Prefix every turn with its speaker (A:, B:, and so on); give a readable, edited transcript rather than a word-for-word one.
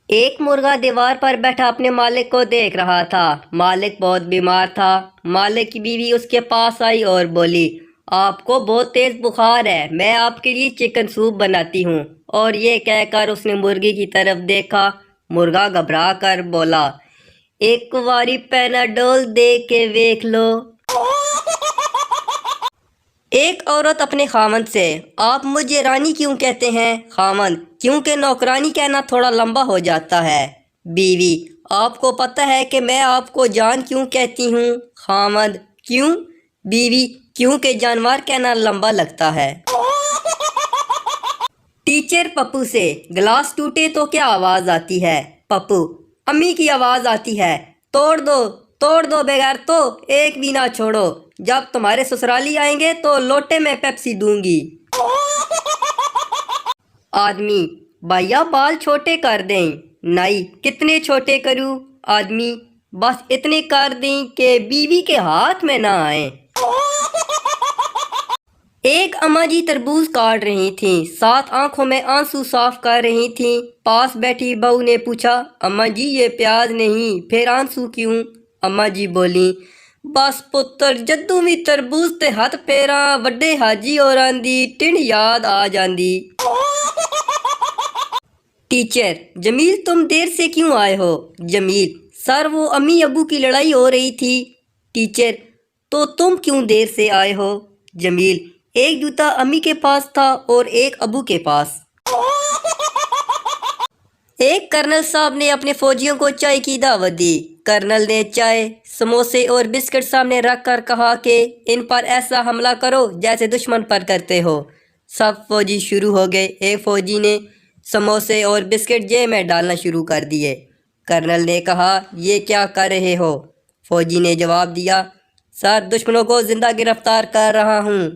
A: ایک مرغا دیوار پر بیٹھا اپنے مالک کو دیکھ رہا تھا۔ مالک بہت بیمار تھا۔ مالک کی بیوی اس کے پاس آئی اور بولی، آپ کو بہت تیز بخار ہے، میں آپ کے لیے چکن سوپ بناتی ہوں۔ اور یہ کہہ کر اس نے مرغی کی طرف دیکھا۔ مرغا گھبرا کر بولا، ایک واری پیناڈول دے کے ویکھ لو۔ ایک عورت اپنے خاوند سے، آپ مجھے رانی کیوں کہتے ہیں؟ خاوند، کیونکہ نوکرانی کہنا تھوڑا لمبا ہو جاتا ہے۔ بیوی، آپ کو پتہ ہے کہ میں آپ کو جان کیوں کہتی ہوں؟ خاوند، کیوں؟ بیوی، کیونکہ جانور کہنا لمبا لگتا ہے۔ ٹیچر پپو سے، گلاس ٹوٹے تو کیا آواز آتی ہے؟ پپو، امی کی آواز آتی ہے، توڑ دو بغیرتو، ایک بھی نہ چھوڑو، جب تمہارے سسرالی آئیں گے تو لوٹے میں پیپسی دوں گی۔ آدمی، بھیا بال چھوٹے کر دیں۔ نائی، کتنے چھوٹے کروں؟ آدمی، بس اتنے کر دیں کہ بیوی کے ہاتھ میں نہ آئیں۔ ایک اماں جی تربوز کاٹ رہی تھیں، 7 آنکھوں میں آنسو صاف کر رہی تھیں۔ پاس بیٹھی بہو نے پوچھا، اماں جی یہ پیاز نہیں، پھر آنسو کیوں؟ اماں جی بولیں، بس پتر جدوں بھی تربوز تے ہاتھ پھیراں، وڈے حاجی ہوراں دی ٹنڈ یاد آ جاندی۔ ٹیچر، جمیل تم دیر سے کیوں آئے ہو؟ جمیل، سر وہ امی ابو کی لڑائی ہو رہی تھی۔ ٹیچر، تو تم کیوں دیر سے آئے ہو؟ جمیل، ایک جوتا امی کے پاس تھا اور ایک ابو کے پاس۔ ایک کرنل صاحب نے اپنے فوجیوں کو چائے کی دعوت دی۔ کرنل نے چائے، سموسے اور بسکٹ سامنے رکھ کر کہا کہ ان پر ایسا حملہ کرو جیسے دشمن پر کرتے ہو۔ سب فوجی شروع ہو گئے۔ ایک فوجی نے سموسے اور بسکٹ جیب میں ڈالنا شروع کر دیے۔ کرنل نے کہا، یہ کیا کر رہے ہو؟ فوجی نے جواب دیا، سر دشمنوں کو زندہ گرفتار کر رہا ہوں۔